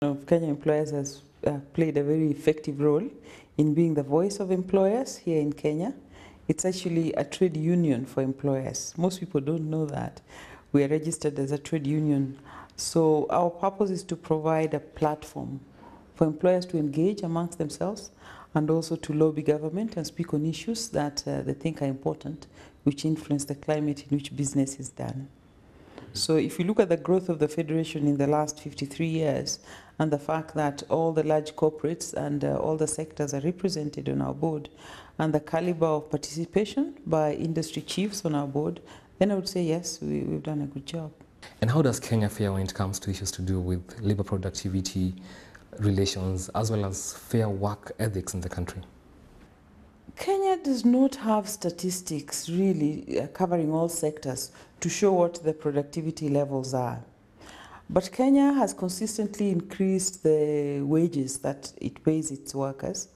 of Kenya employers has played a very effective role in being the voice of employers here in Kenya. It's actually a trade union for employers. Most people don't know that. We are registered as a trade union. So our purpose is to provide a platform for employers to engage amongst themselves and also to lobby government and speak on issues that they think are important, which influence the climate in which business is done. So if you look at the growth of the Federation in the last 53 years and the fact that all the large corporates and all the sectors are represented on our board and the caliber of participation by industry chiefs on our board, then I would say yes, we've done a good job. And how does Kenya fare when it comes to issues to do with labor productivity, relations, as well as fair work ethics in the country? Kenya does not have statistics really covering all sectors to show what the productivity levels are. But Kenya has consistently increased the wages that it pays its workers.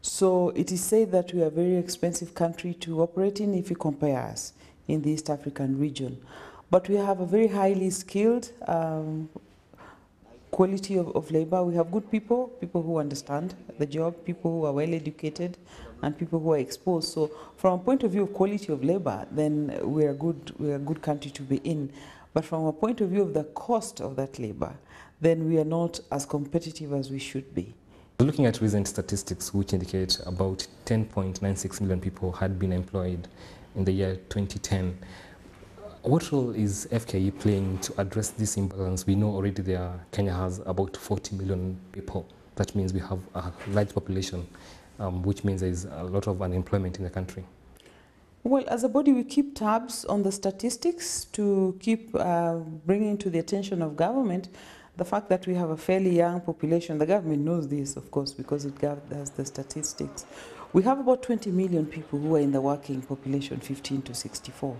So it is said that we are a very expensive country to operate in if you compare us in the East African region. But we have a very highly skilled quality of labor. We have good people, people who understand the job, people who are well educated, and people who are exposed. So from a point of view of quality of labor, then we're a good country to be in. But from a point of view of the cost of that labor, then we are not as competitive as we should be. Looking at recent statistics which indicate about 10.96 million people had been employed in the year 2010, what role is FKE playing to address this imbalance? We know already Kenya has about 40 million people. That means we have a large population, which means there is a lot of unemployment in the country. Well, as a body, we keep tabs on the statistics to keep bringing to the attention of government the fact that we have a fairly young population. The government knows this, of course, because it does the statistics. We have about 20 million people who are in the working population, 15 to 64.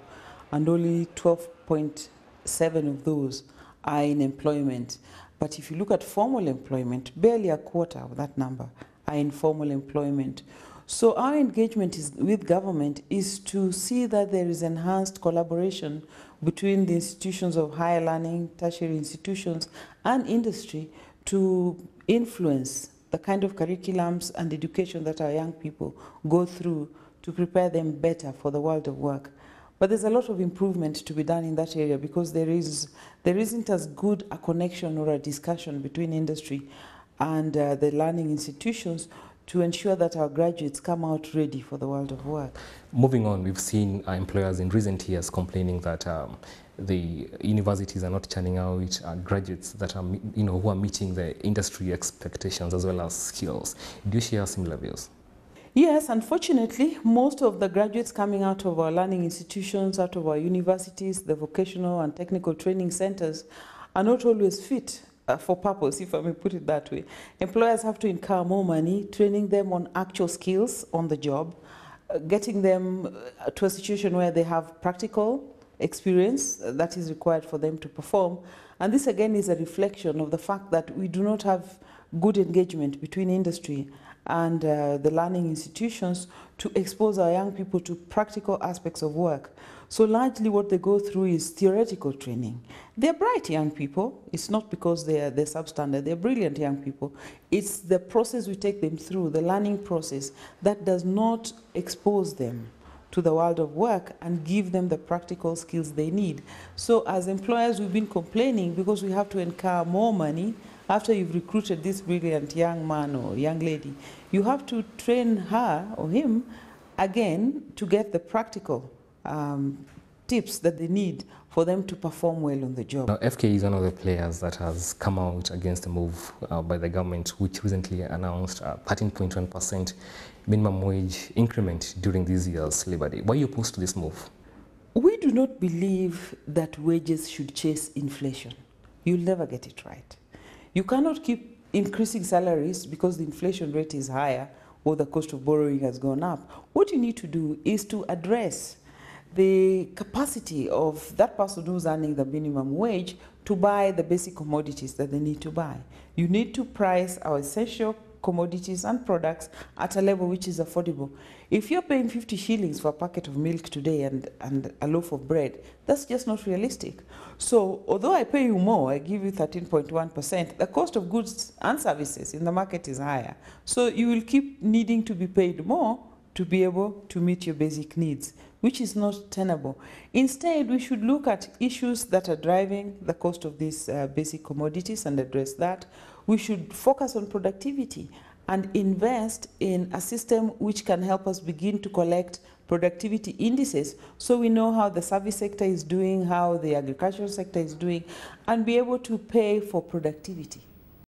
And only 12.7 of those are in employment. But if you look at formal employment, barely a quarter of that number are in formal employment. So our engagement with government is to see that there is enhanced collaboration between the institutions of higher learning, tertiary institutions, and industry to influence the kind of curriculums and education that our young people go through to prepare them better for the world of work. But there's a lot of improvement to be done in that area because there isn't as good a connection or a discussion between industry and the learning institutions to ensure that our graduates come out ready for the world of work. Moving on, we've seen employers in recent years complaining that the universities are not churning out graduates that are, who are meeting the industry expectations as well as skills. Do you share similar views? Yes, unfortunately, most of the graduates coming out of our learning institutions, out of our universities, the vocational and technical training centers, are not always fit for purpose, if I may put it that way. Employers have to incur more money, training them on actual skills on the job, getting them to a situation where they have practical experience that is required for them to perform. And this again is a reflection of the fact that we do not have good engagement between industry and the learning institutions to expose our young people to practical aspects of work. So largely what they go through is theoretical training. They're bright young people. It's not because they're substandard. They're brilliant young people. It's the process we take them through, the learning process, that does not expose them to the world of work and give them the practical skills they need. So as employers, we've been complaining because we have to incur more money. After you've recruited this brilliant young man or young lady, you have to train her or him again to get the practical tips that they need for them to perform well on the job. Now, FK is one of the players that has come out against the move by the government, which recently announced a 13.1% minimum wage increment during this year's Labor Day. Why are you opposed to this move? We do not believe that wages should chase inflation. You'll never get it right. You cannot keep increasing salaries because the inflation rate is higher or the cost of borrowing has gone up. What you need to do is to address the capacity of that person who's earning the minimum wage to buy the basic commodities that they need to buy. You need to price our essential commodities and products at a level which is affordable. If you're paying 50 shillings for a packet of milk today and a loaf of bread, that's just not realistic. So although I pay you more, I give you 13.1%, the cost of goods and services in the market is higher. So you will keep needing to be paid more to be able to meet your basic needs, which is not tenable. Instead, we should look at issues that are driving the cost of these basic commodities and address that. We should focus on productivity and invest in a system which can help us begin to collect productivity indices so we know how the service sector is doing, how the agricultural sector is doing, and be able to pay for productivity.